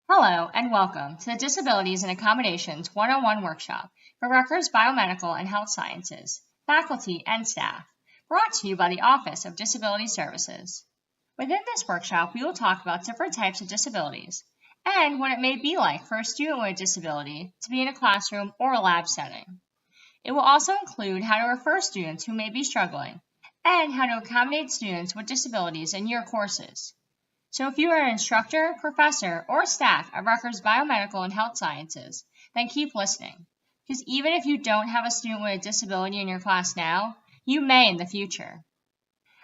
Hello and welcome to the Disabilities and Accommodations 101 workshop for Rutgers Biomedical and Health Sciences, faculty and staff, brought to you by the Office of Disability Services. Within this workshop, we will talk about different types of disabilities and what it may be like for a student with a disability to be in a classroom or a lab setting. It will also include how to refer students who may be struggling and how to accommodate students with disabilities in your courses. So if you are an instructor, professor, or staff at Rutgers Biomedical and Health Sciences, then keep listening. Because even if you don't have a student with a disability in your class now, you may in the future.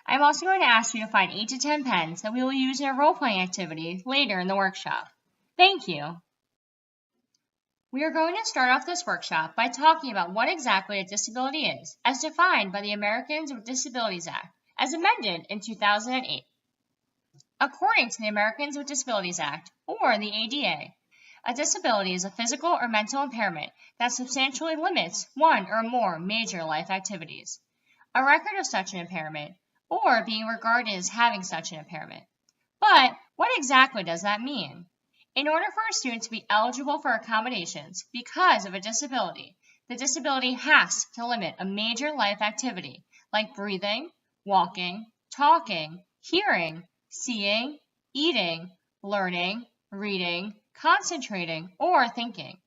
I'm also going to ask you to find 8 to 10 pens that we will use in a role-playing activity later in the workshop. Thank you. We are going to start off this workshop by talking about what exactly a disability is, as defined by the Americans with Disabilities Act, as amended in 2008. According to the Americans with Disabilities Act, or the ADA, a disability is a physical or mental impairment that substantially limits one or more major life activities, a record of such an impairment, or being regarded as having such an impairment. But what exactly does that mean? In order for a student to be eligible for accommodations because of a disability, the disability has to limit a major life activity like breathing, walking, talking, hearing, seeing, eating, learning, reading, concentrating, or thinking.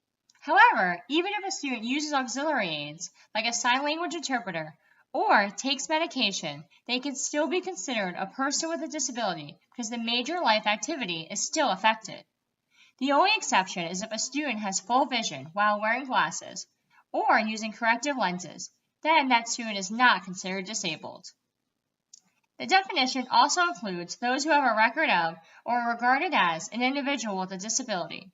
However, even if a student uses auxiliary aids, like a sign language interpreter, or takes medication, they can still be considered a person with a disability because the major life activity is still affected. The only exception is if a student has full vision while wearing glasses or using corrective lenses, then that student is not considered disabled. The definition also includes those who have a record of or are regarded as an individual with a disability.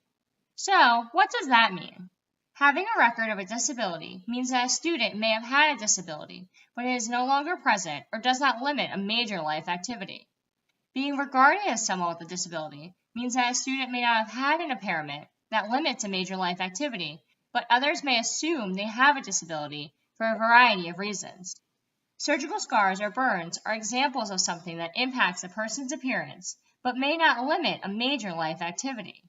So, what does that mean? Having a record of a disability means that a student may have had a disability, but it is no longer present or does not limit a major life activity. Being regarded as someone with a disability means that a student may not have had an impairment that limits a major life activity, but others may assume they have a disability for a variety of reasons. Surgical scars or burns are examples of something that impacts a person's appearance, but may not limit a major life activity.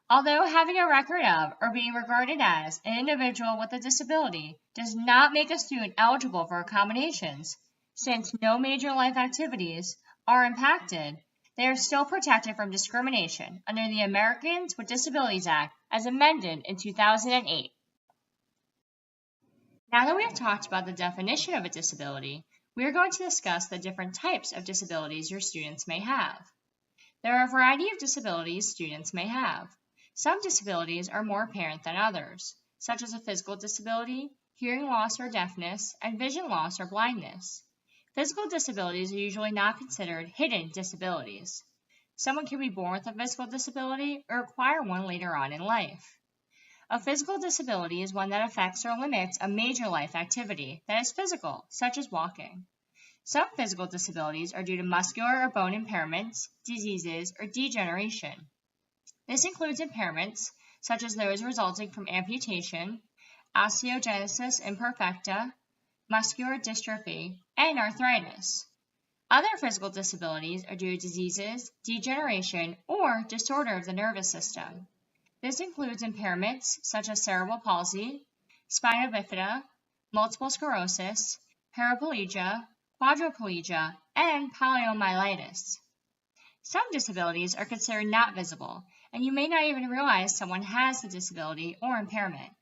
Although having a record of or being regarded as an individual with a disability does not make a student eligible for accommodations, since no major life activities are impacted, they are still protected from discrimination under the Americans with Disabilities Act as amended in 2008. Now that we have talked about the definition of a disability, we are going to discuss the different types of disabilities your students may have. There are a variety of disabilities students may have. Some disabilities are more apparent than others, such as a physical disability, hearing loss or deafness, and vision loss or blindness. Physical disabilities are usually not considered hidden disabilities. Someone can be born with a physical disability or acquire one later on in life. A physical disability is one that affects or limits a major life activity that is physical, such as walking. Some physical disabilities are due to muscular or bone impairments, diseases, or degeneration. This includes impairments such as those resulting from amputation, osteogenesis imperfecta, muscular dystrophy, and arthritis. Other physical disabilities are due to diseases, degeneration, or disorder of the nervous system. This includes impairments such as cerebral palsy, spina bifida, multiple sclerosis, paraplegia, quadriplegia, and poliomyelitis. Some disabilities are considered not visible, and you may not even realize someone has the disability or impairment.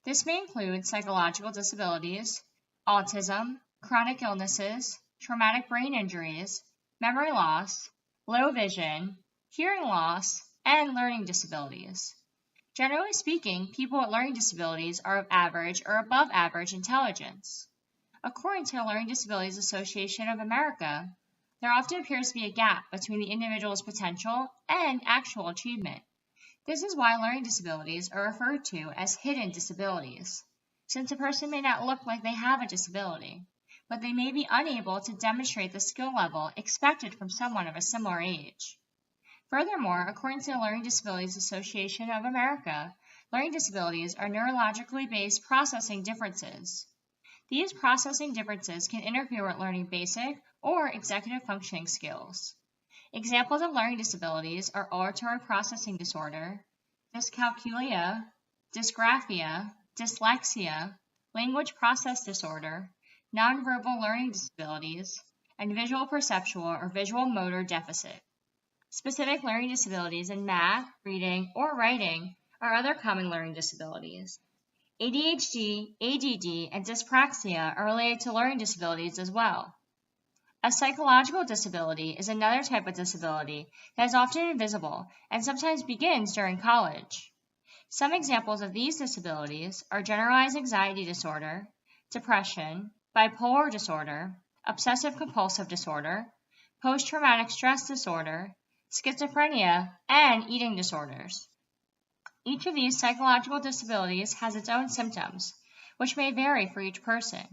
This may include psychological disabilities, autism, chronic illnesses, traumatic brain injuries, memory loss, low vision, hearing loss, and learning disabilities. Generally speaking, people with learning disabilities are of average or above average intelligence. According to the Learning Disabilities Association of America, there often appears to be a gap between the individual's potential and actual achievement. This is why learning disabilities are referred to as hidden disabilities, since a person may not look like they have a disability, but they may be unable to demonstrate the skill level expected from someone of a similar age. Furthermore, according to the Learning Disabilities Association of America, learning disabilities are neurologically based processing differences. These processing differences can interfere with learning basic or executive functioning skills. Examples of learning disabilities are auditory processing disorder, dyscalculia, dysgraphia, dyslexia, language process disorder, nonverbal learning disabilities, and visual perceptual or visual motor deficit. Specific learning disabilities in math, reading, or writing are other common learning disabilities. ADHD, ADD, and dyspraxia are related to learning disabilities as well. A psychological disability is another type of disability that is often invisible and sometimes begins during college. Some examples of these disabilities are generalized anxiety disorder, depression, bipolar disorder, obsessive-compulsive disorder, post-traumatic stress disorder, schizophrenia, and eating disorders. Each of these psychological disabilities has its own symptoms, which may vary for each person.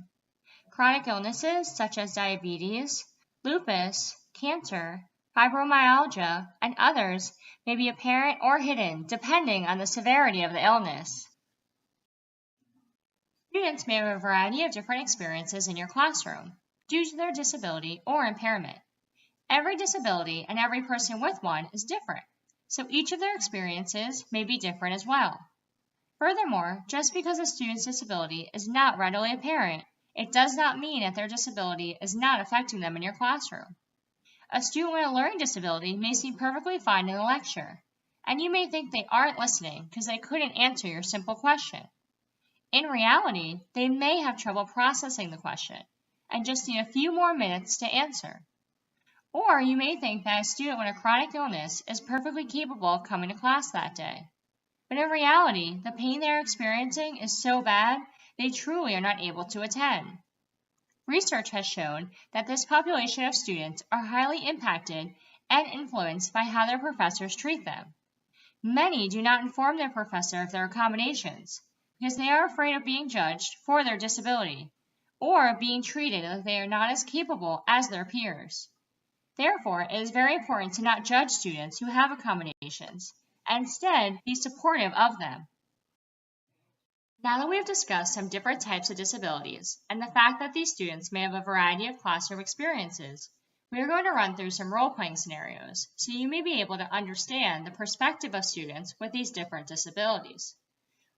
Chronic illnesses such as diabetes, lupus, cancer, fibromyalgia, and others may be apparent or hidden depending on the severity of the illness. Students may have a variety of different experiences in your classroom due to their disability or impairment. Every disability and every person with one is different, so each of their experiences may be different as well. Furthermore, just because a student's disability is not readily apparent, it does not mean that their disability is not affecting them in your classroom. A student with a learning disability may seem perfectly fine in a lecture, and you may think they aren't listening because they couldn't answer your simple question. In reality, they may have trouble processing the question and just need a few more minutes to answer. Or you may think that a student with a chronic illness is perfectly capable of coming to class that day. But in reality, the pain they are experiencing is so bad, they truly are not able to attend. Research has shown that this population of students are highly impacted and influenced by how their professors treat them. Many do not inform their professor of their accommodations because they are afraid of being judged for their disability or being treated as they are not as capable as their peers. Therefore, it is very important to not judge students who have accommodations, and instead be supportive of them. Now that we have discussed some different types of disabilities and the fact that these students may have a variety of classroom experiences, we are going to run through some role-playing scenarios so you may be able to understand the perspective of students with these different disabilities.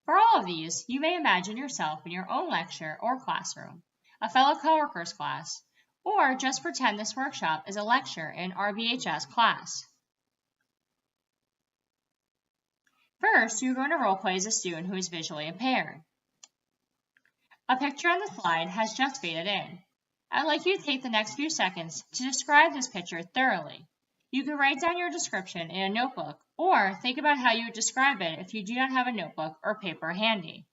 For all of these, you may imagine yourself in your own lecture or classroom, a fellow coworker's class, or just pretend this workshop is a lecture in RBHS class. First, you're going to role-play as a student who is visually impaired. A picture on the slide has just faded in. I'd like you to take the next few seconds to describe this picture thoroughly. You can write down your description in a notebook, or think about how you would describe it if you do not have a notebook or paper handy.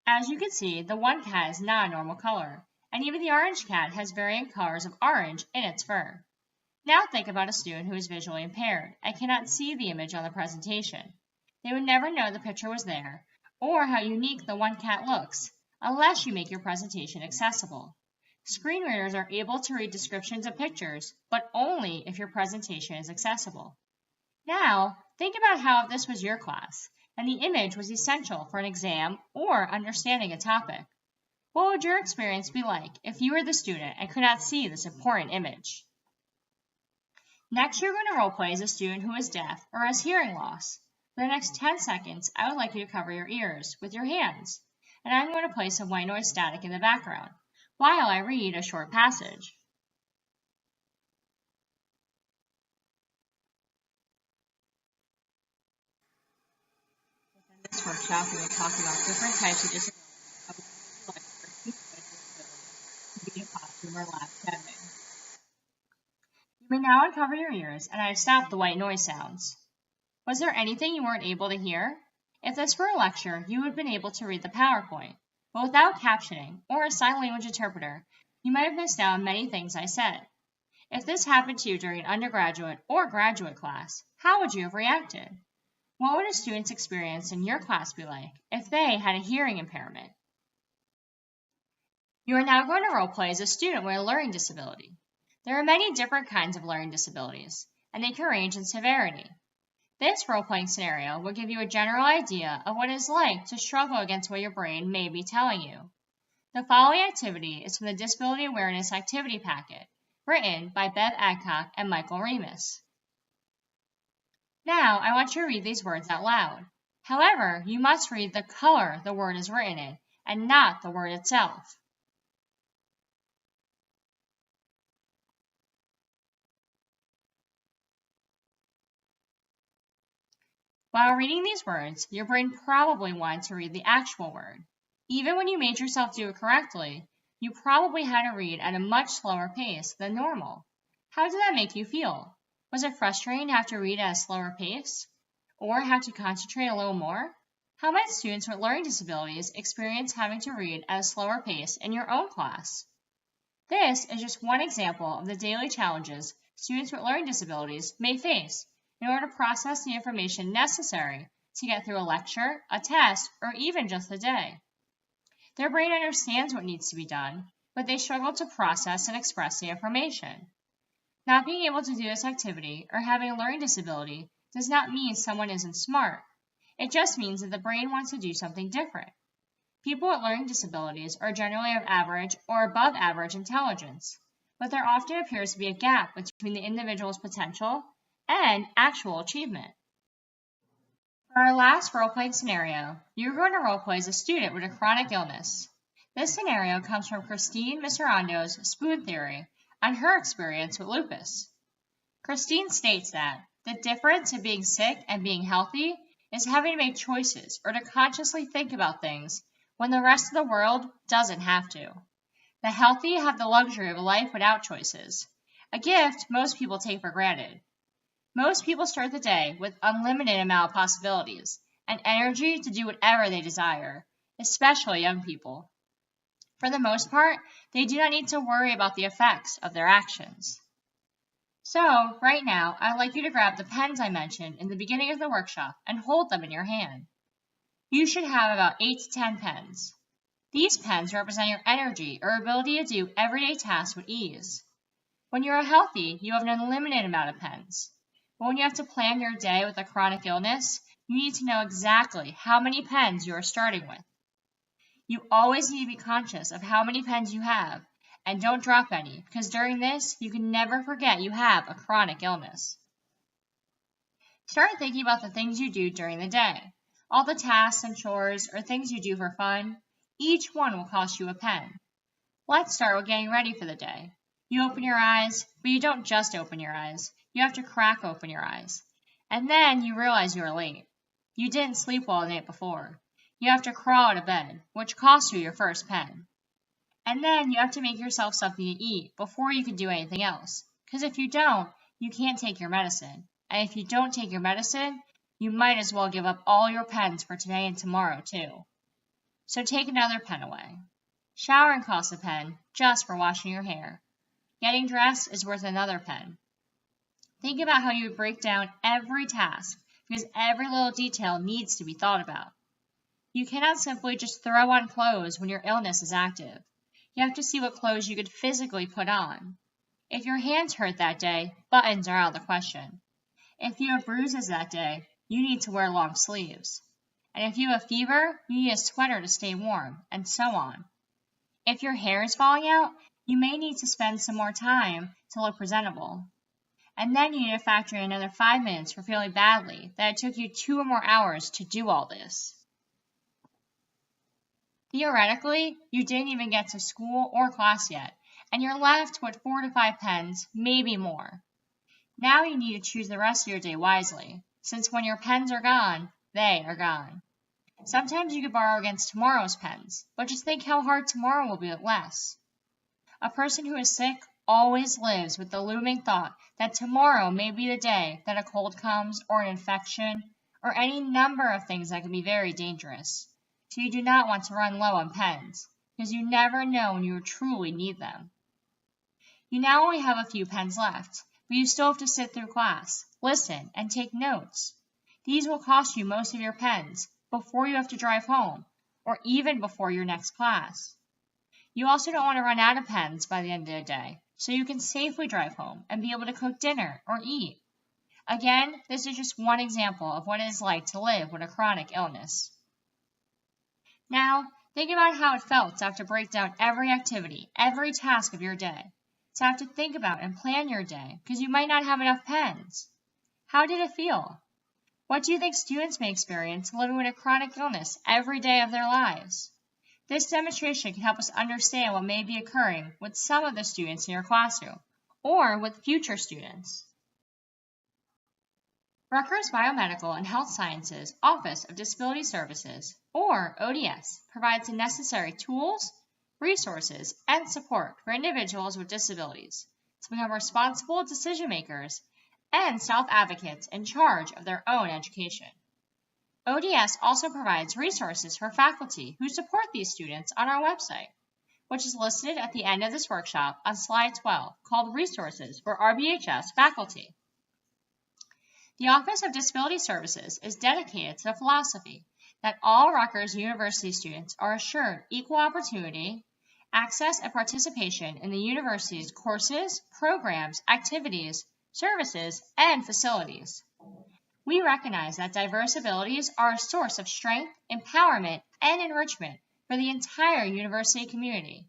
As you can see, the one cat is not a normal color, and even the orange cat has varying colors of orange in its fur. Now think about a student who is visually impaired and cannot see the image on the presentation. They would never know the picture was there, or how unique the one cat looks, unless you make your presentation accessible. Screen readers are able to read descriptions of pictures, but only if your presentation is accessible. Now, think about how if this was your class, and the image was essential for an exam or understanding a topic. What would your experience be like if you were the student and could not see this important image? Next, you're going to role-play as a student who is deaf or has hearing loss. For the next 10 seconds, I would like you to cover your ears with your hands, and I'm going to play some white noise static in the background while I read a short passage. Within this workshop, we will talk about different types of disabilities to be a classroom or lab setting. You may now uncover your ears, and I have stopped the white noise sounds. Was there anything you weren't able to hear? If this were a lecture, you would have been able to read the PowerPoint, but without captioning or a sign language interpreter, you might have missed out on many things I said. If this happened to you during an undergraduate or graduate class, how would you have reacted? What would a student's experience in your class be like if they had a hearing impairment? You are now going to role-play as a student with a learning disability. There are many different kinds of learning disabilities, and they can range in severity. This role-playing scenario will give you a general idea of what it is like to struggle against what your brain may be telling you. The following activity is from the Disability Awareness Activity Packet, written by Bev Adcock and Michael Remus. Now, I want you to read these words out loud. However, you must read the color the word is written in, and not the word itself. While reading these words, your brain probably wanted to read the actual word. Even when you made yourself do it correctly, you probably had to read at a much slower pace than normal. How did that make you feel? Was it frustrating to have to read at a slower pace? Or have to concentrate a little more? How might students with learning disabilities experience having to read at a slower pace in your own class? This is just one example of the daily challenges students with learning disabilities may face in order to process the information necessary to get through a lecture, a test, or even just the day. Their brain understands what needs to be done, but they struggle to process and express the information. Not being able to do this activity or having a learning disability does not mean someone isn't smart. It just means that the brain wants to do something different. People with learning disabilities are generally of average or above average intelligence, but there often appears to be a gap between the individual's potential and actual achievement. For our last role-playing scenario, you're going to role-play as a student with a chronic illness. This scenario comes from Christine Miserando's Spoon Theory on her experience with lupus. Christine states that the difference in being sick and being healthy is having to make choices or to consciously think about things when the rest of the world doesn't have to. The healthy have the luxury of a life without choices, a gift most people take for granted. Most people start the day with unlimited amount of possibilities and energy to do whatever they desire, especially young people. For the most part, they do not need to worry about the effects of their actions. So, right now, I'd like you to grab the pens I mentioned in the beginning of the workshop and hold them in your hand. You should have about 8 to 10 pens. These pens represent your energy or ability to do everyday tasks with ease. When you are healthy, you have an unlimited amount of pens. But when you have to plan your day with a chronic illness, you need to know exactly how many pens you are starting with. You always need to be conscious of how many pens you have, and don't drop any, because during this, you can never forget you have a chronic illness. Start thinking about the things you do during the day. All the tasks and chores or things you do for fun, each one will cost you a pen. Let's start with getting ready for the day. You open your eyes, but you don't just open your eyes. You have to crack open your eyes. And then you realize you are late. You didn't sleep well the night before. You have to crawl out of bed, which costs you your first pen. And then you have to make yourself something to eat before you can do anything else. Because if you don't, you can't take your medicine. And if you don't take your medicine, you might as well give up all your pens for today and tomorrow too. So take another pen away. Showering costs a pen just for washing your hair. Getting dressed is worth another pen. Think about how you would break down every task, because every little detail needs to be thought about. You cannot simply just throw on clothes when your illness is active. You have to see what clothes you could physically put on. If your hands hurt that day, buttons are out of the question. If you have bruises that day, you need to wear long sleeves. And if you have a fever, you need a sweater to stay warm, and so on. If your hair is falling out, you may need to spend some more time to look presentable. And then you need to factor in another 5 minutes for feeling badly that it took you 2 or more hours to do all this. Theoretically, you didn't even get to school or class yet, and you're left with 4 to 5 pens, maybe more. Now you need to choose the rest of your day wisely, since when your pens are gone, they are gone. Sometimes you could borrow against tomorrow's pens, but just think how hard tomorrow will be with less. A person who is sick always lives with the looming thought that tomorrow may be the day that a cold comes, or an infection, or any number of things that can be very dangerous. So you do not want to run low on pens, because you never know when you truly need them. You now only have a few pens left, but you still have to sit through class, listen, and take notes. These will cost you most of your pens before you have to drive home, or even before your next class. You also don't want to run out of pens by the end of the day, so you can safely drive home and be able to cook dinner or eat. Again, this is just one example of what it is like to live with a chronic illness. Now, think about how it felt to have to break down every activity, every task of your day, to have to think about and plan your day because you might not have enough pens. How did it feel? What do you think students may experience living with a chronic illness every day of their lives? This demonstration can help us understand what may be occurring with some of the students in your classroom, or with future students. Rutgers Biomedical and Health Sciences Office of Disability Services, or ODS, provides the necessary tools, resources, and support for individuals with disabilities to become responsible decision makers and self-advocates in charge of their own education. ODS also provides resources for faculty who support these students on our website, which is listed at the end of this workshop on slide 12, called Resources for RBHS Faculty. The Office of Disability Services is dedicated to the philosophy that all Rutgers University students are assured equal opportunity, access, and participation in the university's courses, programs, activities, services, and facilities. We recognize that diverse abilities are a source of strength, empowerment, and enrichment for the entire university community,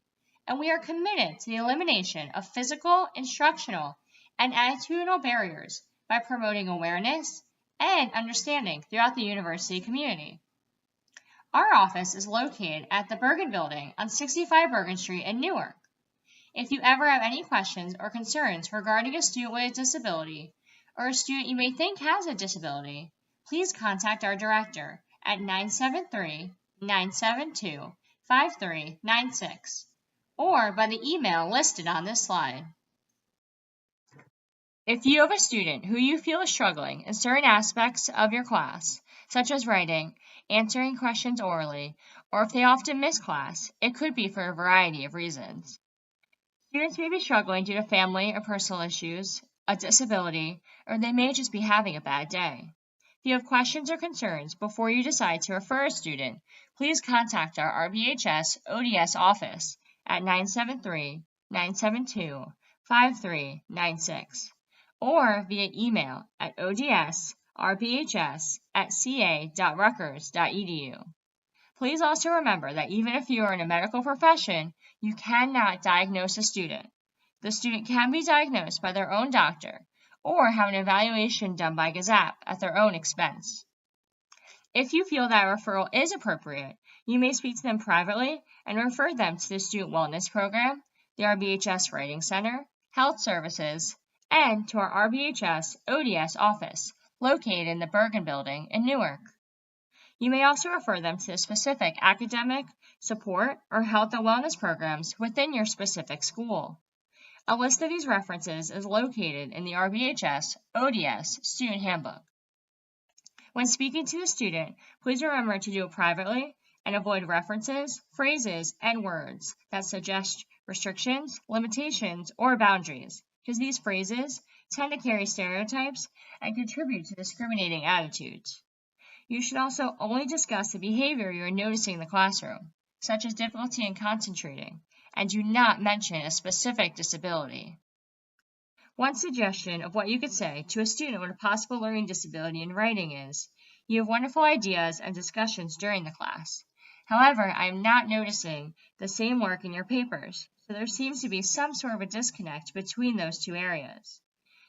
and we are committed to the elimination of physical, instructional, and attitudinal barriers by promoting awareness and understanding throughout the university community. Our office is located at the Bergen Building on 65 Bergen Street in Newark. If you ever have any questions or concerns regarding a student with a disability, or a student you may think has a disability, please contact our director at 973-972-5396, or by the email listed on this slide. If you have a student who you feel is struggling in certain aspects of your class, such as writing, answering questions orally, or if they often miss class, it could be for a variety of reasons. Students may be struggling due to family or personal issues, a disability, or they may just be having a bad day. If you have questions or concerns before you decide to refer a student, please contact our RBHS ODS office at 973-972-5396. or via email at odsrbhs@ca.rutgers.edu. Please also remember that even if you are in a medical profession, you cannot diagnose a student. The student can be diagnosed by their own doctor or have an evaluation done by GAZAP at their own expense. If you feel that a referral is appropriate, you may speak to them privately and refer them to the Student Wellness Program, the RBHS Writing Center, Health Services, and to our RBHS ODS office, located in the Bergen Building in Newark. You may also refer them to the specific academic, support, or health and wellness programs within your specific school. A list of these references is located in the RBHS ODS Student Handbook. When speaking to the student, please remember to do it privately and avoid references, phrases, and words that suggest restrictions, limitations, or boundaries, because these phrases tend to carry stereotypes and contribute to discriminating attitudes. You should also only discuss the behavior you are noticing in the classroom, such as difficulty in concentrating, and do not mention a specific disability. One suggestion of what you could say to a student with a possible learning disability in writing is, you have wonderful ideas and discussions during the class. However, I am not noticing the same work in your papers, so there seems to be some sort of a disconnect between those two areas.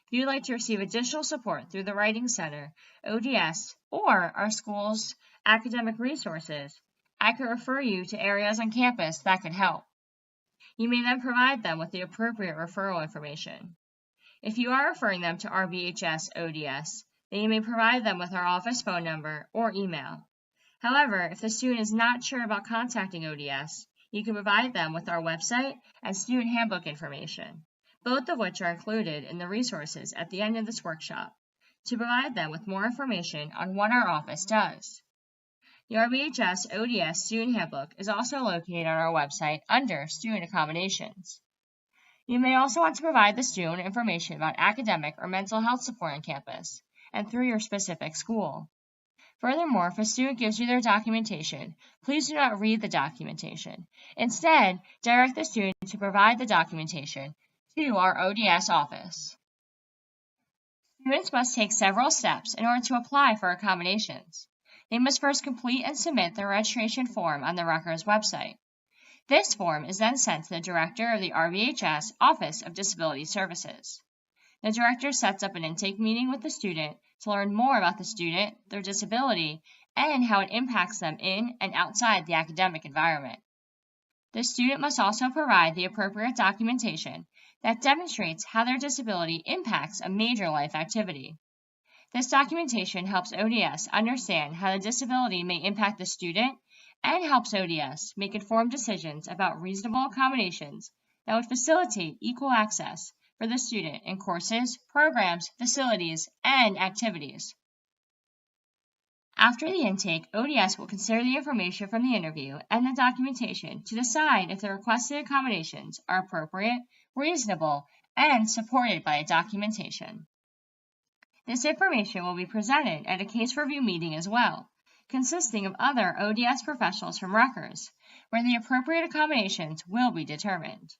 If you would like to receive additional support through the Writing Center, ODS, or our school's academic resources, I could refer you to areas on campus that could help. You may then provide them with the appropriate referral information. If you are referring them to RBHS ODS, then you may provide them with our office phone number or email. However, if the student is not sure about contacting ODS, you can provide them with our website and student handbook information, both of which are included in the resources at the end of this workshop, to provide them with more information on what our office does. The RBHS ODS Student Handbook is also located on our website under Student Accommodations. You may also want to provide the student information about academic or mental health support on campus and through your specific school. Furthermore, if a student gives you their documentation, please do not read the documentation. Instead, direct the student to provide the documentation to our ODS office. Students must take several steps in order to apply for accommodations. They must first complete and submit their registration form on the Rutgers website. This form is then sent to the director of the RBHS Office of Disability Services. The director sets up an intake meeting with the student to learn more about the student, their disability, and how it impacts them in and outside the academic environment. The student must also provide the appropriate documentation that demonstrates how their disability impacts a major life activity. This documentation helps ODS understand how the disability may impact the student and helps ODS make informed decisions about reasonable accommodations that would facilitate equal access for the student in courses, programs, facilities, and activities. After the intake, ODS will consider the information from the interview and the documentation to decide if the requested accommodations are appropriate, reasonable, and supported by documentation. This information will be presented at a case review meeting as well, consisting of other ODS professionals from Rutgers, where the appropriate accommodations will be determined.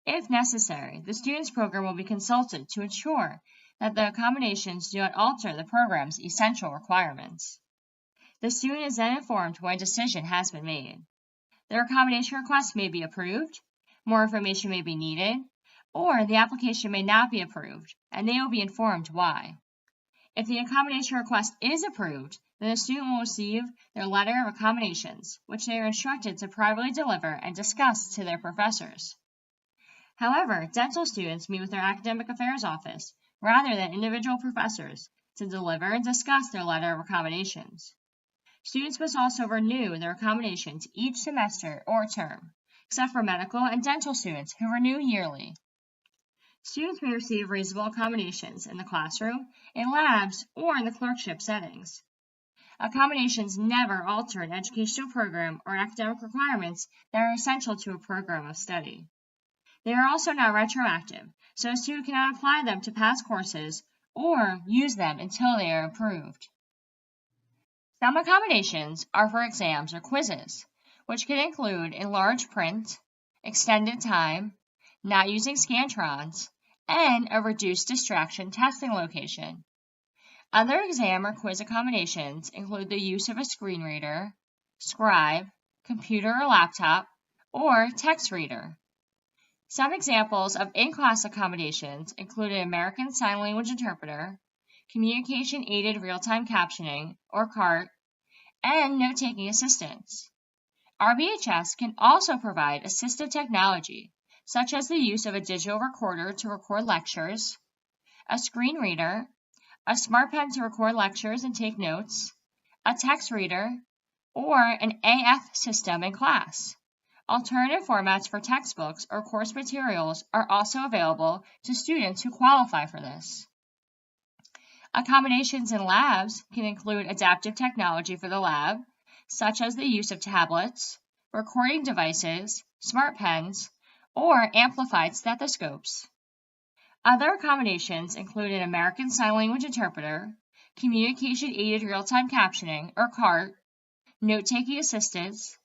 If necessary, the student's program will be consulted to ensure that the accommodations do not alter the program's essential requirements. The student is then informed when a decision has been made. Their accommodation request may be approved, more information may be needed, or the application may not be approved, and they will be informed why. If the accommodation request is approved, then the student will receive their letter of accommodations, which they are instructed to privately deliver and discuss to their professors. However, dental students meet with their academic affairs office rather than individual professors to deliver and discuss their letter of accommodations. Students must also renew their accommodations each semester or term, except for medical and dental students who renew yearly. Students may receive reasonable accommodations in the classroom, in labs, or in the clerkship settings. Accommodations never alter an educational program or academic requirements that are essential to a program of study. They are also not retroactive, so a student cannot apply them to past courses or use them until they are approved. Some accommodations are for exams or quizzes, which can include enlarged print, extended time, not using Scantrons, and a reduced distraction testing location. Other exam or quiz accommodations include the use of a screen reader, scribe, computer or laptop, or text reader. Some examples of in-class accommodations include an American Sign Language interpreter, communication-aided real-time captioning, or CART, and note-taking assistance. RBHS can also provide assistive technology, such as the use of a digital recorder to record lectures, a screen reader, a smart pen to record lectures and take notes, a text reader, or an AF system in class. Alternative formats for textbooks or course materials are also available to students who qualify for this. Accommodations in labs can include adaptive technology for the lab, such as the use of tablets, recording devices, smart pens, or amplified stethoscopes. Other accommodations include an American Sign Language interpreter, communication-aided real-time captioning, or CART, note-taking assistance,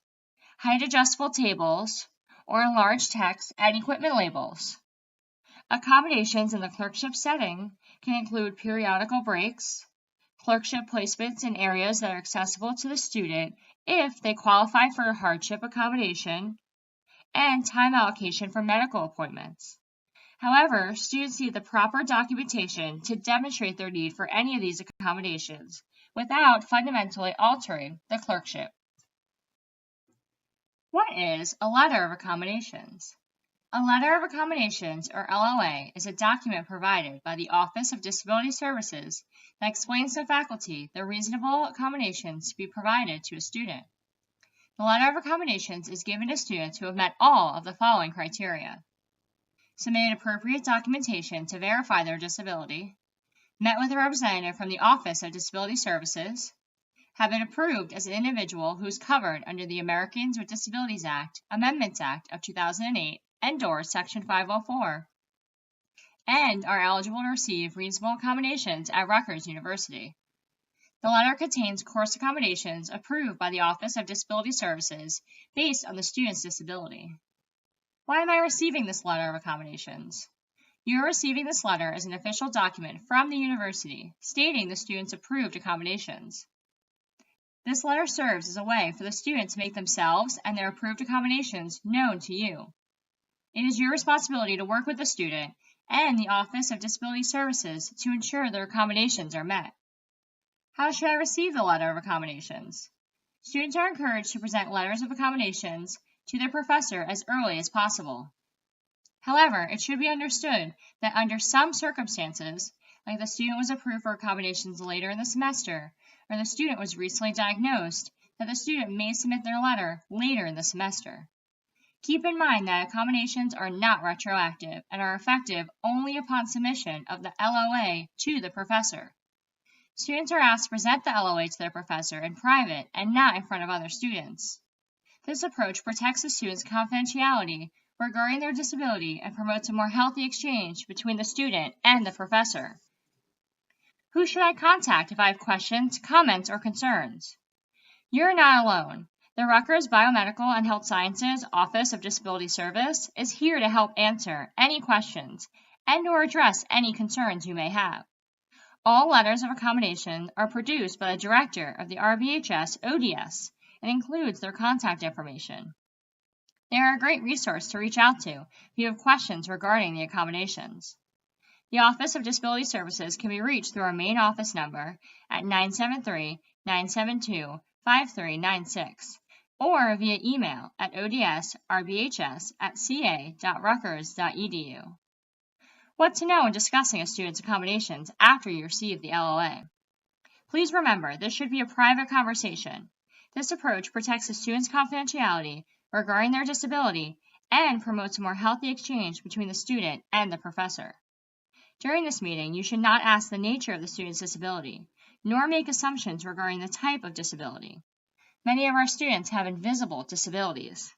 height-adjustable tables, or enlarged text and equipment labels. Accommodations in the clerkship setting can include periodical breaks, clerkship placements in areas that are accessible to the student if they qualify for a hardship accommodation, and time allocation for medical appointments. However, students need the proper documentation to demonstrate their need for any of these accommodations without fundamentally altering the clerkship. What is a letter of accommodations? A letter of accommodations, or LOA, is a document provided by the Office of Disability Services that explains to faculty the reasonable accommodations to be provided to a student. The letter of accommodations is given to students who have met all of the following criteria: submitted appropriate documentation to verify their disability, met with a representative from the Office of Disability Services, have been approved as an individual who is covered under the Americans with Disabilities Act, Amendments Act of 2008, and/or Section 504, and are eligible to receive reasonable accommodations at Rutgers University. The letter contains course accommodations approved by the Office of Disability Services based on the student's disability. Why am I receiving this letter of accommodations? You are receiving this letter as an official document from the university stating the student's approved accommodations. This letter serves as a way for the student to make themselves and their approved accommodations known to you. It is your responsibility to work with the student and the Office of Disability Services to ensure their accommodations are met. How should I receive the letter of accommodations? Students are encouraged to present letters of accommodations to their professor as early as possible. However, it should be understood that under some circumstances, like the student was approved for accommodations later in the semester, or the student was recently diagnosed, that the student may submit their letter later in the semester. Keep in mind that accommodations are not retroactive and are effective only upon submission of the LOA to the professor. Students are asked to present the LOA to their professor in private and not in front of other students. This approach protects the student's confidentiality regarding their disability and promotes a more healthy exchange between the student and the professor. Who should I contact if I have questions, comments, or concerns? You're not alone. The Rutgers Biomedical and Health Sciences Office of Disability Service is here to help answer any questions and/or address any concerns you may have. All letters of accommodation are produced by the director of the RBHS ODS and includes their contact information. They are a great resource to reach out to if you have questions regarding the accommodations. The Office of Disability Services can be reached through our main office number at 973-972-5396 or via email at odsrbhs@ca.rutgers.edu. What to know in discussing a student's accommodations after you receive the LOA. Please remember, this should be a private conversation. This approach protects the student's confidentiality regarding their disability and promotes a more healthy exchange between the student and the professor. During this meeting, you should not ask the nature of the student's disability, nor make assumptions regarding the type of disability. Many of our students have invisible disabilities.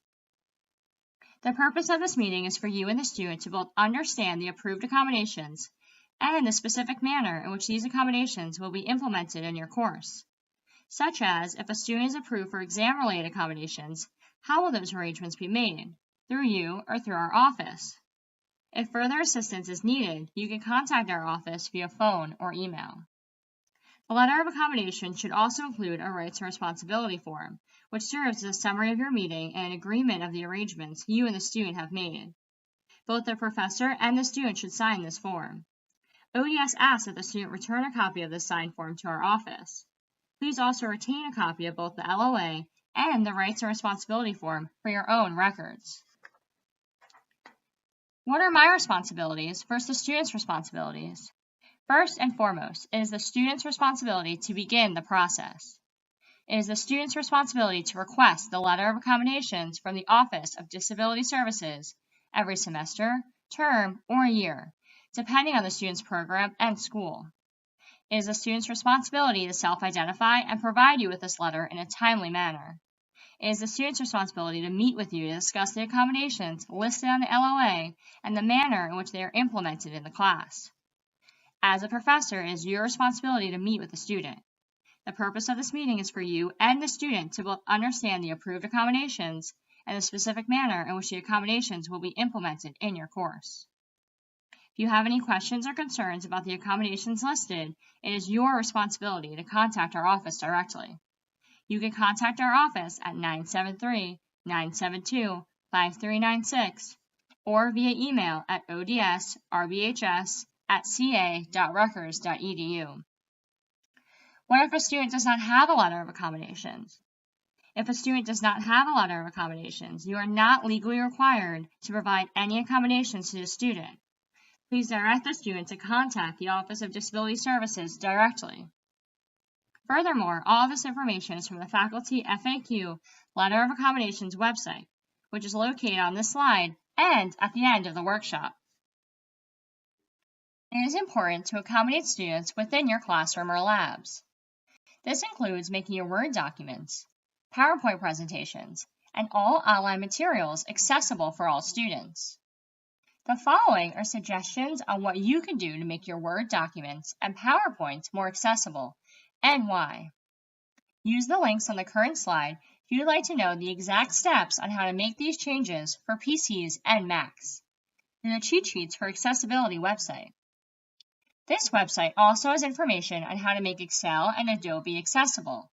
The purpose of this meeting is for you and the student to both understand the approved accommodations and the specific manner in which these accommodations will be implemented in your course, such as if a student is approved for exam-related accommodations, how will those arrangements be made, through you or through our office? If further assistance is needed, you can contact our office via phone or email. The letter of accommodation should also include a rights and responsibility form, which serves as a summary of your meeting and an agreement of the arrangements you and the student have made. Both the professor and the student should sign this form. ODS asks that the student return a copy of this signed form to our office. Please also retain a copy of both the LOA and the rights and responsibility form for your own records. What are my responsibilities versus the student's responsibilities? First and foremost, it is the student's responsibility to begin the process. It is the student's responsibility to request the letter of accommodations from the Office of Disability Services every semester, term, or year, depending on the student's program and school. It is the student's responsibility to self-identify and provide you with this letter in a timely manner. It is the student's responsibility to meet with you to discuss the accommodations listed on the LOA and the manner in which they are implemented in the class. As a professor, it is your responsibility to meet with the student. The purpose of this meeting is for you and the student to both understand the approved accommodations and the specific manner in which the accommodations will be implemented in your course. If you have any questions or concerns about the accommodations listed, it is your responsibility to contact our office directly. You can contact our office at 973-972-5396 or via email at odsrbhs@ca.rutgers.edu. What if a student does not have a letter of accommodations? If a student does not have a letter of accommodations, you are not legally required to provide any accommodations to the student. Please direct the student to contact the Office of Disability Services directly. Furthermore, all of this information is from the Faculty FAQ Letter of Accommodations website, which is located on this slide and at the end of the workshop. It is important to accommodate students within your classroom or labs. This includes making your Word documents, PowerPoint presentations, and all online materials accessible for all students. The following are suggestions on what you can do to make your Word documents and PowerPoints more accessible, and why. Use the links on the current slide if you'd like to know the exact steps on how to make these changes for PCs and Macs. through the Cheat Sheets for Accessibility website. This website also has information on how to make Excel and Adobe accessible,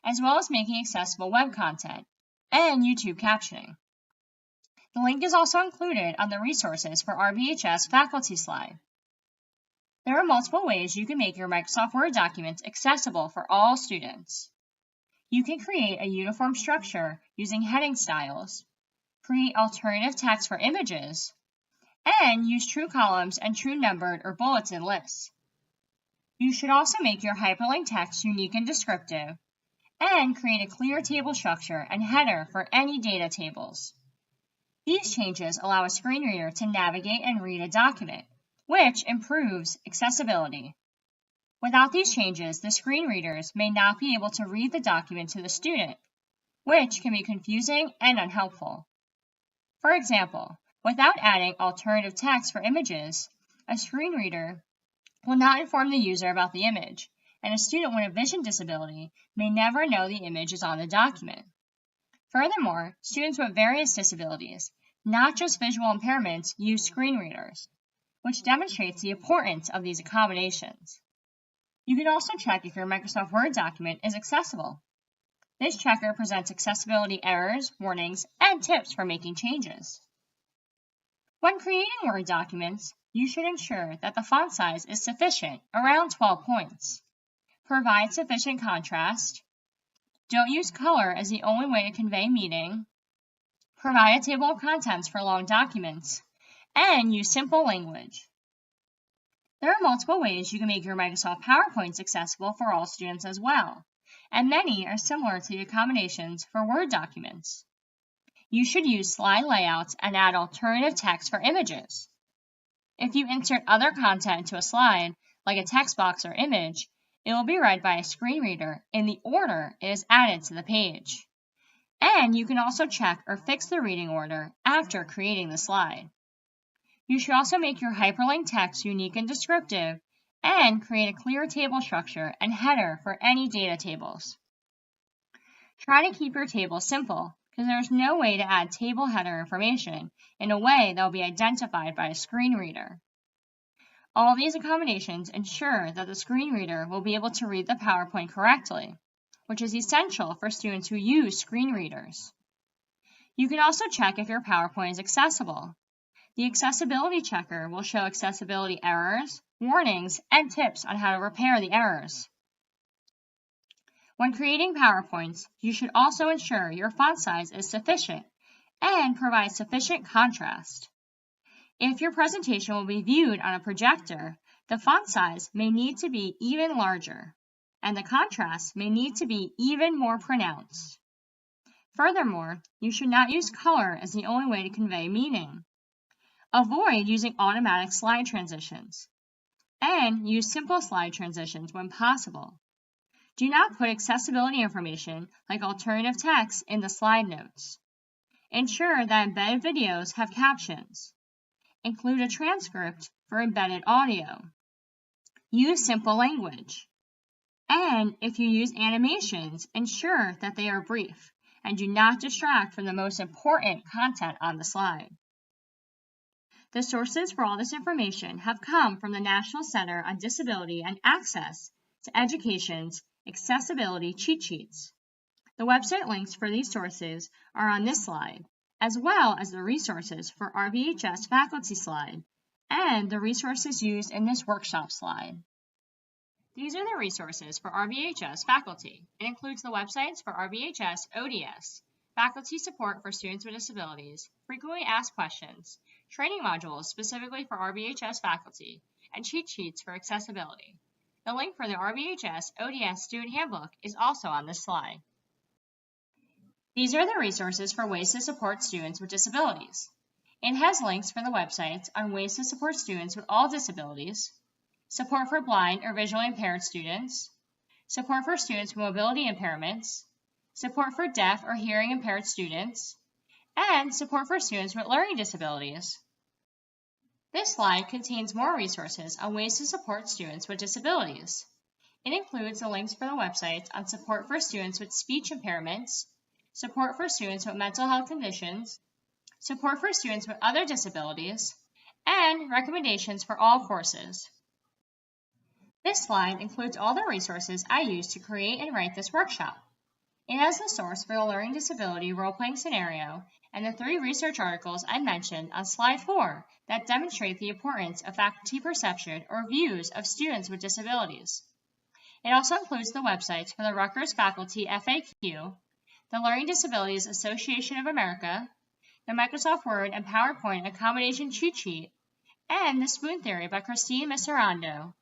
as well as making accessible web content and YouTube captioning. The link is also included on the resources for RBHS faculty slide. There are multiple ways you can make your Microsoft Word documents accessible for all students. You can create a uniform structure using heading styles, create alternative text for images, and use true columns and true numbered or bulleted lists. You should also make your hyperlink text unique and descriptive, and create a clear table structure and header for any data tables. These changes allow a screen reader to navigate and read a document, which improves accessibility. Without these changes, the screen readers may not be able to read the document to the student, which can be confusing and unhelpful. For example, without adding alternative text for images, a screen reader will not inform the user about the image, and a student with a vision disability may never know the image is on the document. Furthermore, students with various disabilities, not just visual impairments, use screen readers, which demonstrates the importance of these accommodations. You can also check if your Microsoft Word document is accessible. This checker presents accessibility errors, warnings, and tips for making changes. When creating Word documents, you should ensure that the font size is sufficient, around 12 points. Provide sufficient contrast. Don't use color as the only way to convey meaning. Provide a table of contents for long documents, and use simple language. There are multiple ways you can make your Microsoft PowerPoints accessible for all students as well, and many are similar to the accommodations for Word documents. You should use slide layouts and add alternative text for images. If you insert other content into a slide, like a text box or image, it will be read by a screen reader in the order it is added to the page. And you can also check or fix the reading order after creating the slide. You should also make your hyperlink text unique and descriptive, and create a clear table structure and header for any data tables. Try to keep your table simple, because there is no way to add table header information in a way that will be identified by a screen reader. All these accommodations ensure that the screen reader will be able to read the PowerPoint correctly, which is essential for students who use screen readers. You can also check if your PowerPoint is accessible. The accessibility checker will show accessibility errors, warnings, and tips on how to repair the errors. When creating PowerPoints, you should also ensure your font size is sufficient and provide sufficient contrast. If your presentation will be viewed on a projector, the font size may need to be even larger, and the contrast may need to be even more pronounced. Furthermore, you should not use color as the only way to convey meaning. Avoid using automatic slide transitions, and use simple slide transitions when possible. Do not put accessibility information like alternative text in the slide notes. Ensure that embedded videos have captions. Include a transcript for embedded audio. Use simple language. And if you use animations, ensure that they are brief and do not distract from the most important content on the slide. The sources for all this information have come from the National Center on Disability and Access to Education's Accessibility Cheat Sheets. The website links for these sources are on this slide, as well as the resources for RBHS faculty slide and the resources used in this workshop slide. These are the resources for RBHS faculty. It includes the websites for RBHS ODS, faculty support for students with disabilities, frequently asked questions, training modules specifically for RBHS faculty, and cheat sheets for accessibility. The link for the RBHS ODS Student Handbook is also on this slide. These are the resources for ways to support students with disabilities. It has links for the websites on ways to support students with all disabilities, support for blind or visually impaired students, support for students with mobility impairments, support for deaf or hearing impaired students, and support for students with learning disabilities. This slide contains more resources on ways to support students with disabilities. It includes the links for the websites on support for students with speech impairments, support for students with mental health conditions, support for students with other disabilities, and recommendations for all courses. This slide includes all the resources I used to create and write this workshop. It has the source for the learning disability role-playing scenario and the 3 research articles I mentioned on slide 4 that demonstrate the importance of faculty perception or views of students with disabilities. It also includes the websites for the Rutgers Faculty FAQ, the Learning Disabilities Association of America, the Microsoft Word and PowerPoint Accommodation Cheat Sheet, and the Spoon Theory by Christine Miserando.